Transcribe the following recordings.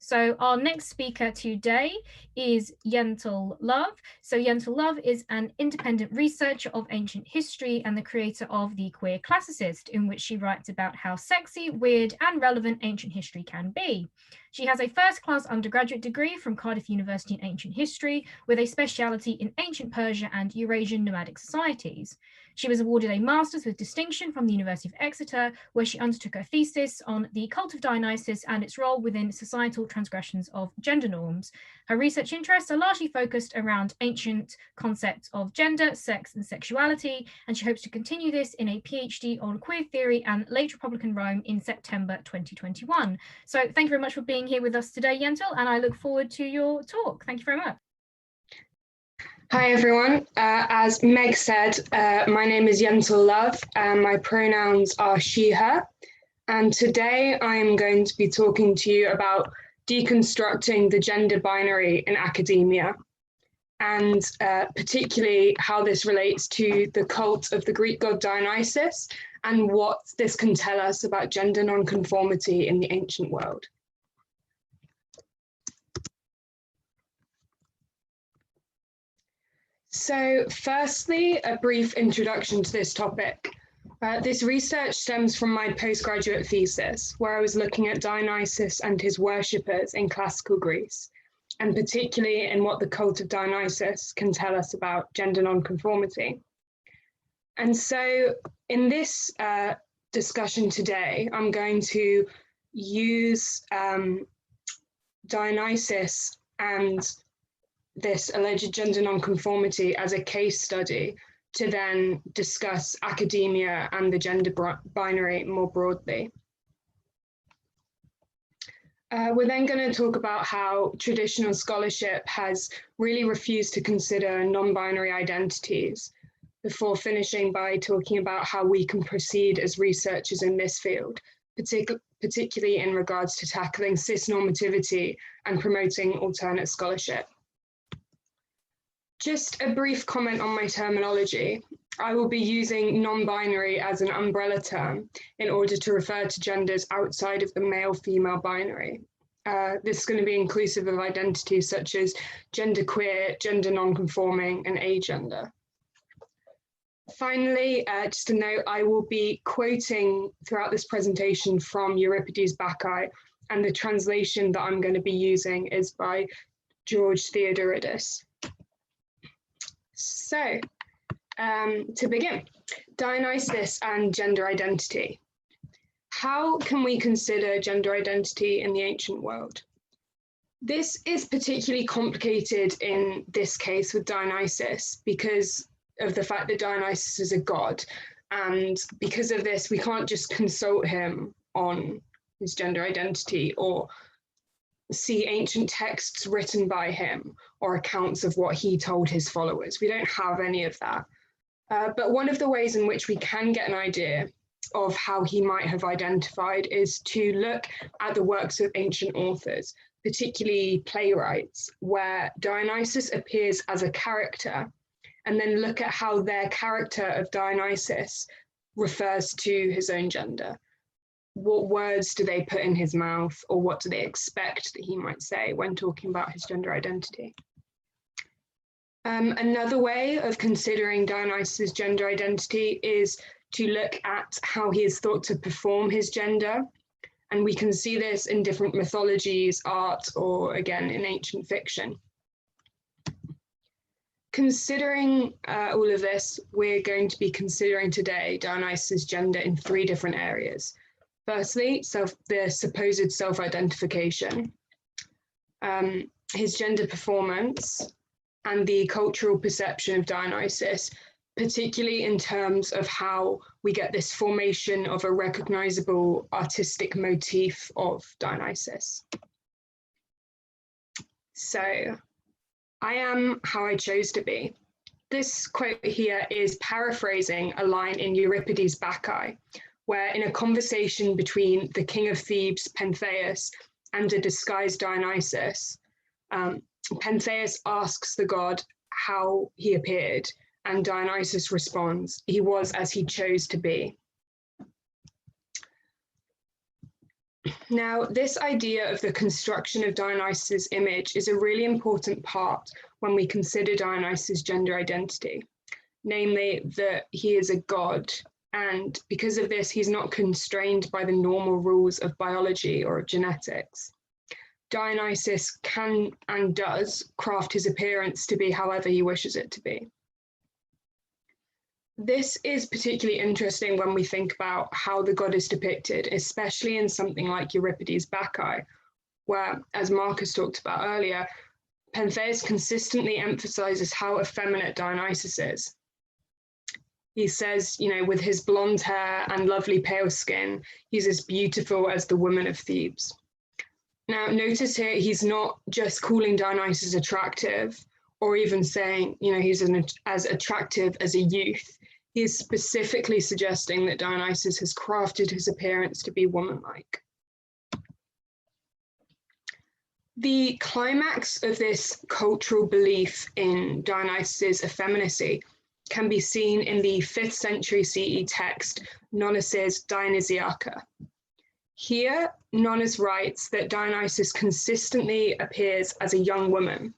So our next speaker today is Yentl Love. So Yentl Love is an independent researcher of ancient history and the creator of The Queer Classicist, in which she writes about how sexy, weird, and relevant ancient history can be. She has a first-class undergraduate degree from Cardiff University in ancient history, with a speciality in ancient Persia and Eurasian nomadic societies. She was awarded a master's with distinction from the University of Exeter, where she undertook her thesis on the cult of Dionysus and its role within societal transgressions of gender norms. Her research interests are largely focused around ancient concepts of gender, sex, and sexuality, and she hopes to continue this in a PhD on queer theory and late Republican Rome in September 2021. So thank you very much for being here with us today, Yentl, and I look forward to your talk. Thank you very much. Hi everyone, as Meg said, my name is Yentl Love and my pronouns are she, her, and today I'm going to be talking to you about deconstructing the gender binary in academia, and particularly how this relates to the cult of the Greek god Dionysus and what this can tell us about gender nonconformity in the ancient world. So firstly, a brief introduction to this topic. This research stems from my postgraduate thesis, where I was looking at Dionysus and his worshippers in classical Greece, and particularly in what the cult of Dionysus can tell us about gender nonconformity. And so in this discussion today, I'm going to use Dionysus and this alleged gender nonconformity as a case study to then discuss academia and the gender binary more broadly. We're then going to talk about how traditional scholarship has really refused to consider non-binary identities, before finishing by talking about how we can proceed as researchers in this field, particularly in regards to tackling cisnormativity and promoting alternate scholarship. Just a brief comment on my terminology. I will be using non-binary as an umbrella term in order to refer to genders outside of the male-female binary. This is going to be inclusive of identities such as genderqueer, gender non-conforming, and agender. Finally, just a note, I will be quoting throughout this presentation from Euripides' Bacchae, and the translation that I'm going to be using is by George Theodoridis. So, to begin, Dionysus and gender identity. How can we consider gender identity in the ancient world? This is particularly complicated in this case with Dionysus because of the fact that Dionysus is a god, and because of this, we can't just consult him on his gender identity or see ancient texts written by him or accounts of what he told his followers. We don't have any of that. But one of the ways in which we can get an idea of how he might have identified is to look at the works of ancient authors, particularly playwrights, where Dionysus appears as a character, and then look at how their character of Dionysus refers to his own gender. What words do they put in his mouth, or what do they expect that he might say when talking about his gender identity? Another way of considering Dionysus' gender identity is to look at how he is thought to perform his gender. And we can see this in different mythologies, art, or again, in ancient fiction. Considering all of this, we're going to be considering today Dionysus' gender in three different areas. Firstly, the supposed self-identification, his gender performance, and the cultural perception of Dionysus, particularly in terms of how we get this formation of a recognizable artistic motif of Dionysus. So, I am how I chose to be. This quote here is paraphrasing a line in Euripides' Bacchae, where in a conversation between the king of Thebes, Pentheus, and a disguised Dionysus, Pentheus asks the god how he appeared, and Dionysus responds, "He was as he chose to be." Now, this idea of the construction of Dionysus' image is a really important part when we consider Dionysus' gender identity, namely that he is a god, and because of this, he's not constrained by the normal rules of biology or of genetics. Dionysus can and does craft his appearance to be however he wishes it to be. This is particularly interesting when we think about how the god is depicted, especially in something like Euripides' Bacchae, where, as Marcus talked about earlier, Pentheus consistently emphasizes how effeminate Dionysus is. He says, with his blonde hair and lovely pale skin, he's as beautiful as the women of Thebes. Now, notice here, he's not just calling Dionysus attractive, or even saying, he's as attractive as a youth. He is specifically suggesting that Dionysus has crafted his appearance to be womanlike. The climax of this cultural belief in Dionysus' effeminacy can be seen in the 5th century CE text, Nonnus' Dionysiaca. Here, Nonnus writes that Dionysus consistently appears as a young woman,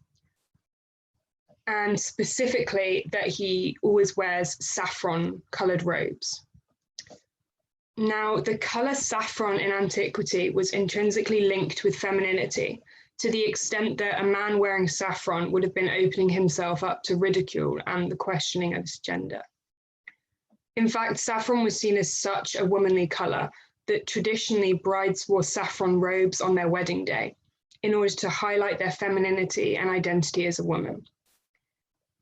and specifically that he always wears saffron-coloured robes. Now, the colour saffron in antiquity was intrinsically linked with femininity, to the extent that a man wearing saffron would have been opening himself up to ridicule and the questioning of his gender. In fact, saffron was seen as such a womanly colour that traditionally brides wore saffron robes on their wedding day in order to highlight their femininity and identity as a woman.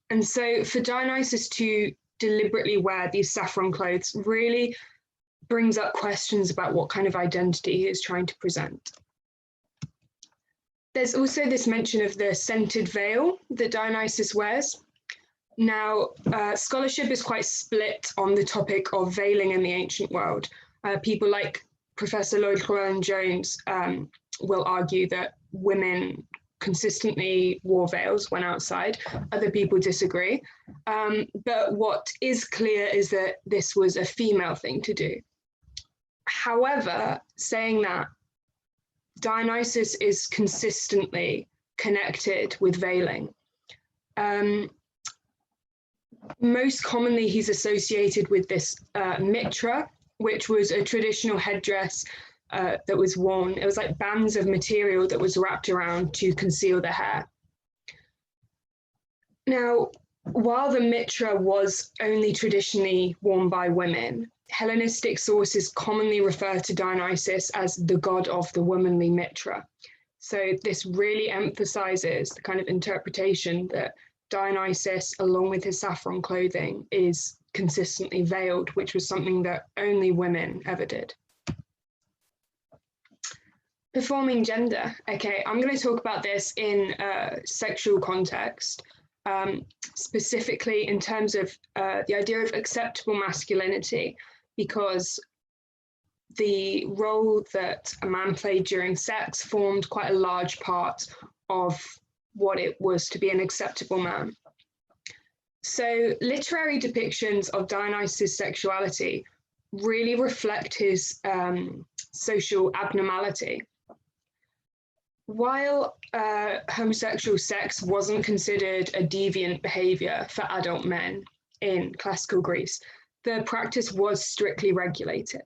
And so for Dionysus to deliberately wear these saffron clothes really brings up questions about what kind of identity he is trying to present. There's also this mention of the scented veil that Dionysus wears. Now, scholarship is quite split on the topic of veiling in the ancient world. People like Professor Lloyd Llewellyn-Jones will argue that women consistently wore veils when outside. Other people disagree. But what is clear is that this was a female thing to do. However, saying that, Dionysus is consistently connected with veiling. Most commonly, he's associated with this mitra, which was a traditional headdress that was worn. It was like bands of material that was wrapped around to conceal the hair. Now, while the mitra was only traditionally worn by women, Hellenistic sources commonly refer to Dionysus as the god of the womanly mitra. So this really emphasizes the kind of interpretation that Dionysus, along with his saffron clothing, is consistently veiled, which was something that only women ever did. Performing gender. Okay, I'm going to talk about this in a sexual context, specifically in terms of the idea of acceptable masculinity, because the role that a man played during sex formed quite a large part of what it was to be an acceptable man. So literary depictions of Dionysus' sexuality really reflect his social abnormality. While homosexual sex wasn't considered a deviant behavior for adult men in classical Greece, the practice was strictly regulated.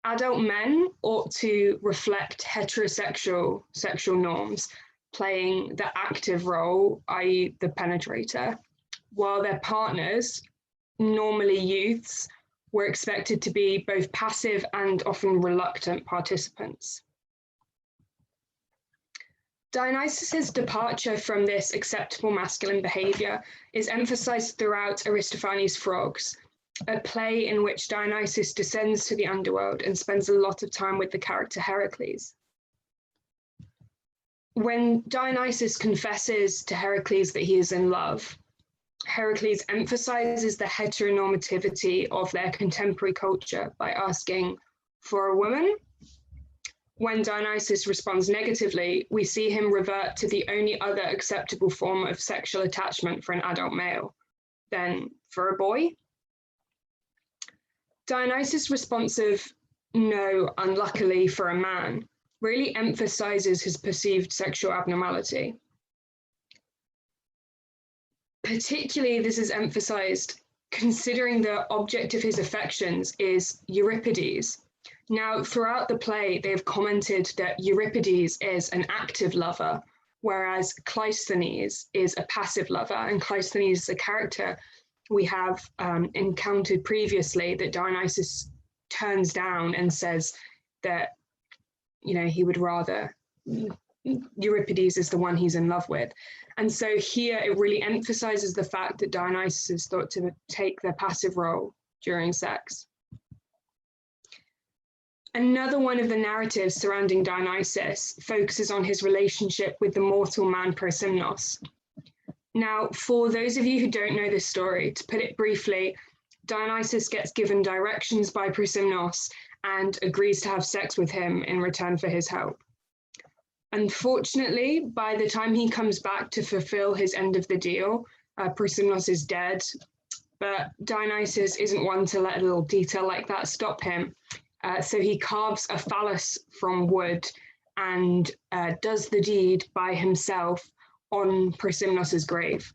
Adult men ought to reflect heterosexual sexual norms, playing the active role, i.e. the penetrator, while their partners, normally youths, were expected to be both passive and often reluctant participants. Dionysus' departure from this acceptable masculine behavior is emphasized throughout Aristophanes' Frogs, a play in which Dionysus descends to the underworld and spends a lot of time with the character Heracles. When Dionysus confesses to Heracles that he is in love, Heracles emphasizes the heteronormativity of their contemporary culture by asking for a woman. When Dionysus responds negatively, we see him revert to the only other acceptable form of sexual attachment for an adult male, then for a boy. Dionysus' response of know, unluckily for a man, really emphasizes his perceived sexual abnormality. Particularly, this is emphasized considering the object of his affections is Euripides. Now, throughout the play, they've commented that Euripides is an active lover, whereas Cleisthenes is a passive lover, and Cleisthenes is a character we have encountered previously that Dionysus turns down and says that, you know, he would rather, Euripides is the one he's in love with. And so here it really emphasizes the fact that Dionysus is thought to take the passive role during sex. Another one of the narratives surrounding Dionysus focuses on his relationship with the mortal man Prosymnos. Now, for those of you who don't know this story, to put it briefly, Dionysus gets given directions by Prosymnos and agrees to have sex with him in return for his help. Unfortunately, by the time he comes back to fulfill his end of the deal, Prosymnos is dead, but Dionysus isn't one to let a little detail like that stop him. So he carves a phallus from wood and does the deed by himself on Prosymnos's grave.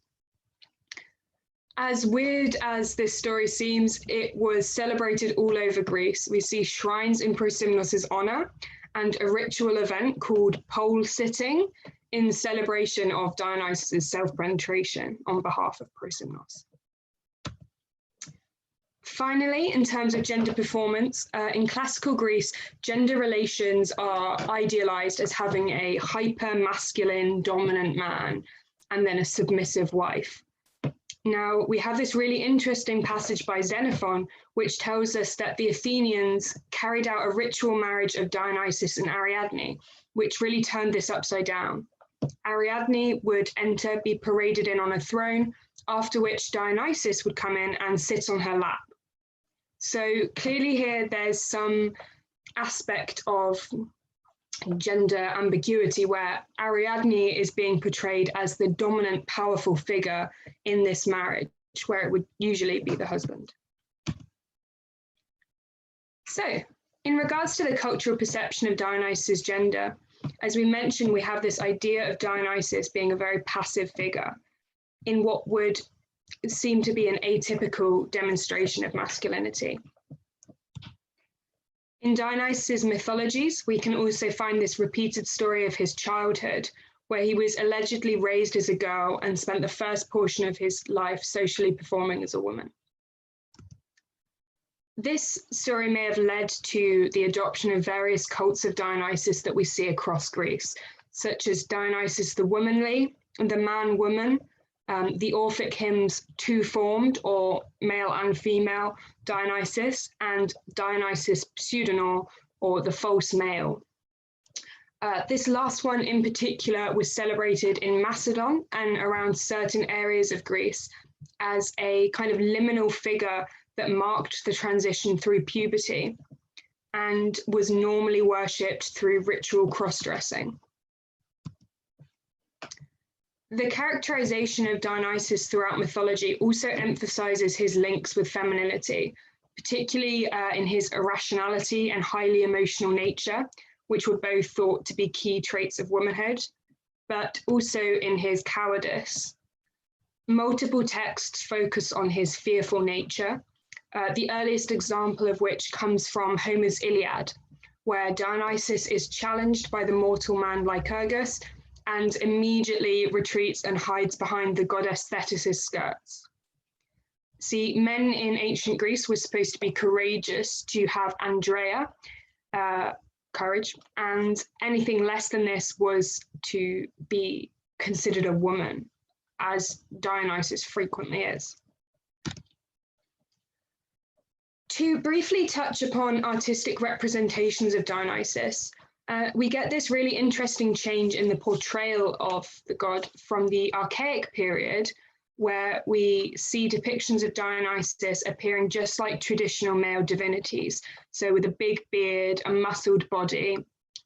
As weird as this story seems, it was celebrated all over Greece. We see shrines in Prosymnos's honor and a ritual event called pole sitting in celebration of Dionysus's self-penetration on behalf of Prosymnos. Finally, in terms of gender performance, in classical Greece, gender relations are idealized as having a hyper-masculine dominant man and then a submissive wife. Now, we have this really interesting passage by Xenophon, which tells us that the Athenians carried out a ritual marriage of Dionysus and Ariadne, which really turned this upside down. Ariadne would enter, be paraded in on a throne, after which Dionysus would come in and sit on her lap. So clearly here there's some aspect of gender ambiguity where Ariadne is being portrayed as the dominant, powerful figure in this marriage, where it would usually be the husband. So, in regards to the cultural perception of Dionysus' gender, as we mentioned, we have this idea of Dionysus being a very passive figure in what would seem to be an atypical demonstration of masculinity. In Dionysus' mythologies, we can also find this repeated story of his childhood, where he was allegedly raised as a girl and spent the first portion of his life socially performing as a woman. This story may have led to the adoption of various cults of Dionysus that we see across Greece, such as Dionysus the Womanlike, the man-woman, the Orphic hymns Two Formed, or male and female Dionysus, and Dionysus Pseudonor, or the false male. This last one in particular was celebrated in Macedon and around certain areas of Greece as a kind of liminal figure that marked the transition through puberty and was normally worshipped through ritual cross-dressing. The characterization of Dionysus throughout mythology also emphasizes his links with femininity, particularly in his irrationality and highly emotional nature, which were both thought to be key traits of womanhood, but also in his cowardice. Multiple texts focus on his fearful nature, the earliest example of which comes from Homer's Iliad, where Dionysus is challenged by the mortal man Lycurgus and immediately retreats and hides behind the goddess Thetis' skirts. See, men in ancient Greece were supposed to be courageous, to have Andrea, courage, and anything less than this was to be considered a woman, as Dionysus frequently is. To briefly touch upon artistic representations of Dionysus, we get this really interesting change in the portrayal of the god from the archaic period, where we see depictions of Dionysus appearing just like traditional male divinities, so with a big beard, a muscled body.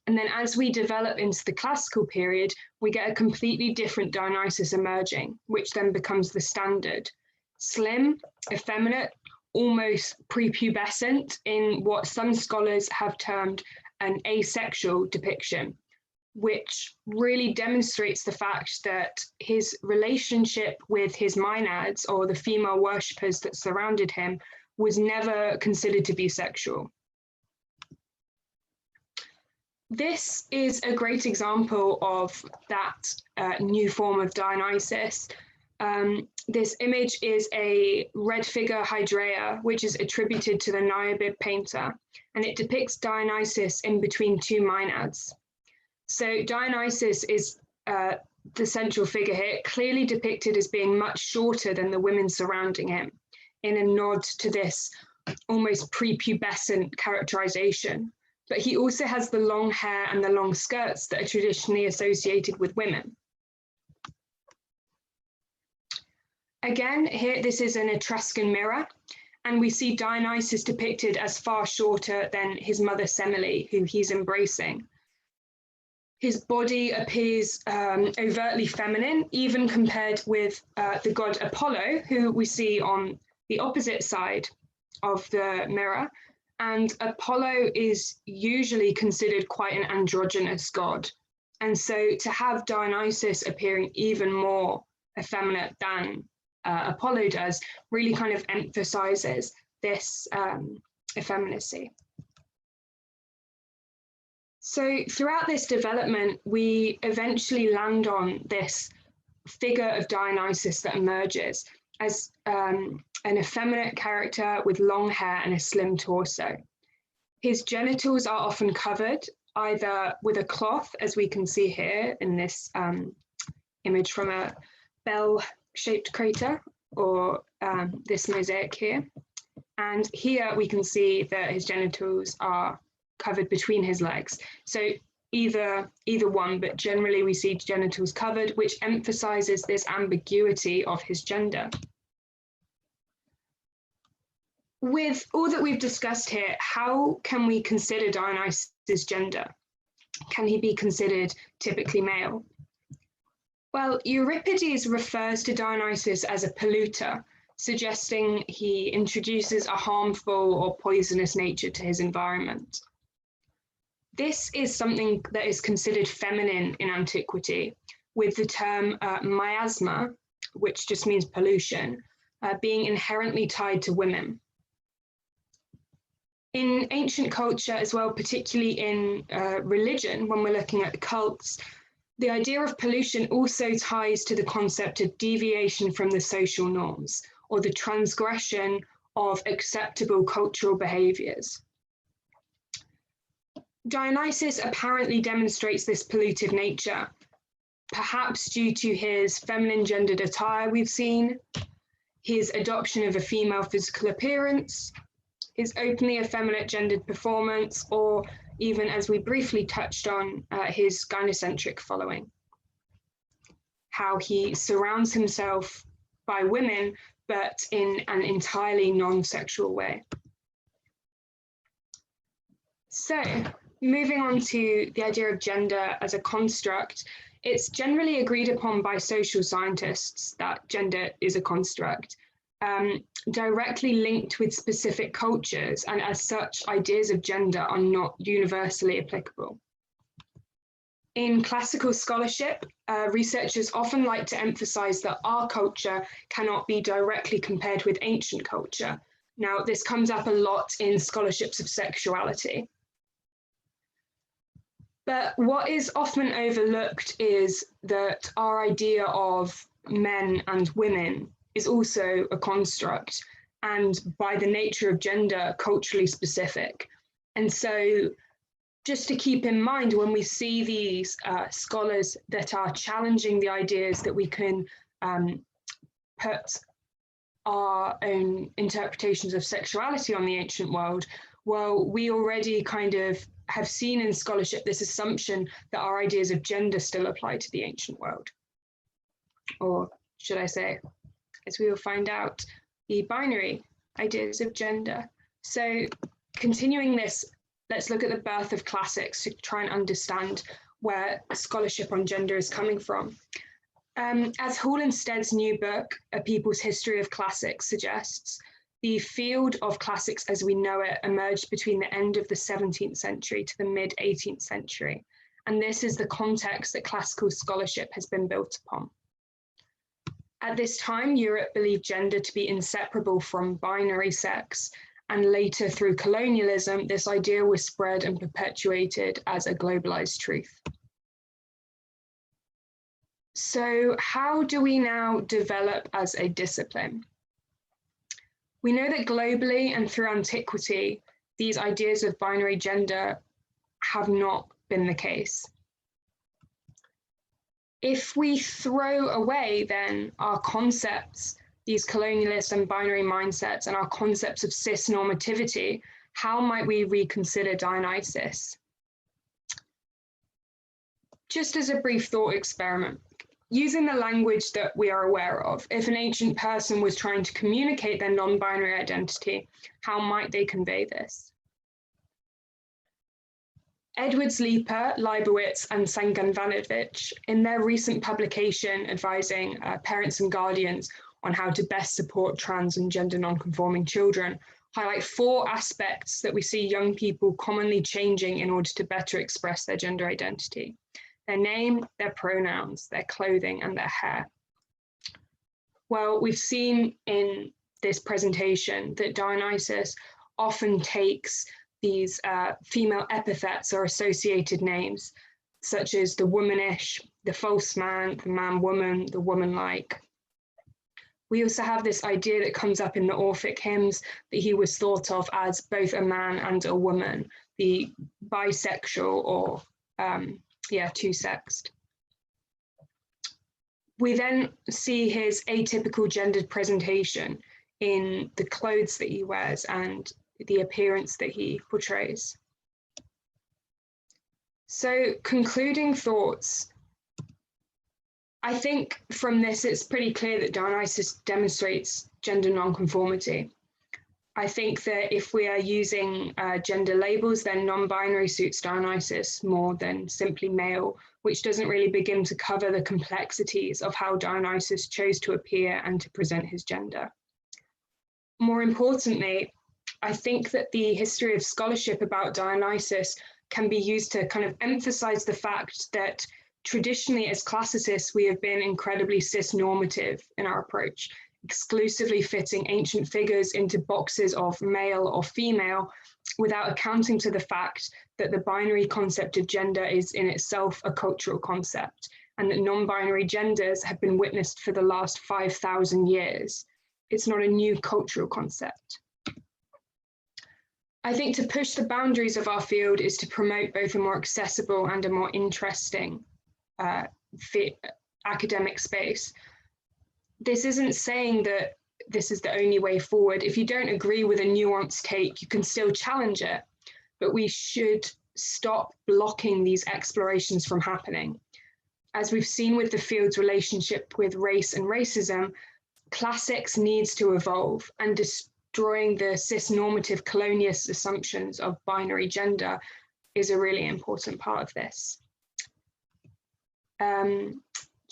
And then as we develop into the classical period, we get a completely different Dionysus emerging, which then becomes the standard. Slim, effeminate, almost prepubescent in what some scholars have termed an asexual depiction, which really demonstrates the fact that his relationship with his maenads, or the female worshippers that surrounded him, was never considered to be sexual. This is a great example of that new form of Dionysus. This image is a red figure Hydrea, which is attributed to the Niobe painter, and it depicts Dionysus in between two maenads. So Dionysus is the central figure here, clearly depicted as being much shorter than the women surrounding him, in a nod to this almost prepubescent characterization. But he also has the long hair and the long skirts that are traditionally associated with women. Again, here, this is an Etruscan mirror, and we see Dionysus depicted as far shorter than his mother Semele, who he's embracing. His body appears overtly feminine, even compared with the god Apollo, who we see on the opposite side of the mirror. And Apollo is usually considered quite an androgynous god. And so to have Dionysus appearing even more effeminate than Apollo does really kind of emphasizes this effeminacy. So throughout this development, we eventually land on this figure of Dionysus that emerges as an effeminate character with long hair and a slim torso. His genitals are often covered either with a cloth, as we can see here in this image from a bell-shaped crater, or this mosaic here. And here we can see that his genitals are covered between his legs. So either one, but generally we see genitals covered, which emphasizes this ambiguity of his gender. With all that we've discussed here, how can we consider Dionysus' gender? Can he be considered typically male? Well, Euripides refers to Dionysus as a polluter, suggesting he introduces a harmful or poisonous nature to his environment. This is something that is considered feminine in antiquity, with the term miasma, which just means pollution, being inherently tied to women. In ancient culture as well, particularly in religion, when we're looking at the cults, the idea of pollution also ties to the concept of deviation from the social norms, or the transgression of acceptable cultural behaviors. Dionysus apparently demonstrates this polluted nature, perhaps due to his feminine gendered attire we've seen, his adoption of a female physical appearance, his openly effeminate gendered performance, or even, as we briefly touched on, his gynocentric following. How he surrounds himself by women, but in an entirely non-sexual way. So, moving on to the idea of gender as a construct, it's generally agreed upon by social scientists that gender is a construct, directly linked with specific cultures, and as such, ideas of gender are not universally applicable. In classical scholarship, researchers often like to emphasize that our culture cannot be directly compared with ancient culture. Now, this comes up a lot in scholarships of sexuality. But what is often overlooked is that our idea of men and women is also a construct, and by the nature of gender, culturally specific. And so just to keep in mind, when we see these scholars that are challenging the ideas that we can put our own interpretations of sexuality on the ancient world, well, we already kind of have seen in scholarship this assumption that our ideas of gender still apply to the ancient world. Or should I say, as we will find out, the binary ideas of gender. So continuing this, let's look at the birth of classics to try and understand where scholarship on gender is coming from. As Hall and Stead's new book, A People's History of Classics, suggests, the field of classics as we know it emerged between the end of the 17th century to the mid 18th century. And this is the context that classical scholarship has been built upon. At this time, Europe believed gender to be inseparable from binary sex, and later through colonialism, this idea was spread and perpetuated as a globalized truth. So how do we now develop as a discipline? We know that globally and through antiquity, these ideas of binary gender have not been the case. If we throw away then our concepts, these colonialist and binary mindsets, and our concepts of cis-normativity, how might we reconsider Dionysus? Just as a brief thought experiment, using the language that we are aware of, if an ancient person was trying to communicate their non-binary identity, how might they convey this? Edwards Leeper, Leibowitz, and Sanganvanovich, in their recent publication advising parents and guardians on how to best support trans and gender non-conforming children, highlight 4 aspects that we see young people commonly changing in order to better express their gender identity: their name, their pronouns, their clothing, and their hair. Well, we've seen in this presentation that Dionysus often takes these female epithets or associated names, such as the womanish, the false man, the man-woman, the woman-like. We also have this idea that comes up in the Orphic hymns that he was thought of as both a man and a woman, the bisexual or two-sexed. We then see his atypical gendered presentation in the clothes that he wears and the appearance that he portrays. So, concluding thoughts, I think from this it's pretty clear that Dionysus demonstrates gender nonconformity. I think that if we are using gender labels, then non-binary suits Dionysus more than simply male, which doesn't really begin to cover the complexities of how Dionysus chose to appear and to present his gender. More importantly, I think that the history of scholarship about Dionysus can be used to kind of emphasize the fact that traditionally as classicists, we have been incredibly cis-normative in our approach, exclusively fitting ancient figures into boxes of male or female without accounting to the fact that the binary concept of gender is in itself a cultural concept, and that non-binary genders have been witnessed for the last 5,000 years. It's not a new cultural concept. I think to push the boundaries of our field is to promote both a more accessible and a more interesting academic space. This isn't saying that this is the only way forward. If you don't agree with a nuanced take, you can still challenge it, but we should stop blocking these explorations from happening. As we've seen with the field's relationship with race and racism, classics needs to evolve, and destroying the cis-normative colonialist assumptions of binary gender is a really important part of this.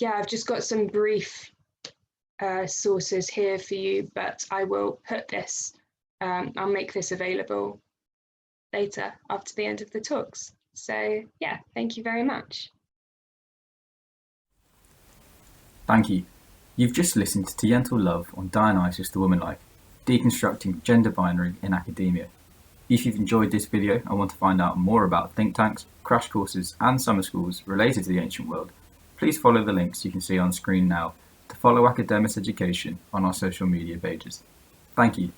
I've just got some brief sources here for you, but I will put this, I'll make this available later after the end of the talks. So yeah, thank you very much. Thank you. You've just listened to Yentl Love on Dionysus the Womanlike, Deconstructing Gender Binary in Academia. If you've enjoyed this video and want to find out more about think tanks, crash courses and summer schools related to the ancient world, please follow the links you can see on screen now to follow Academus Education on our social media pages. Thank you.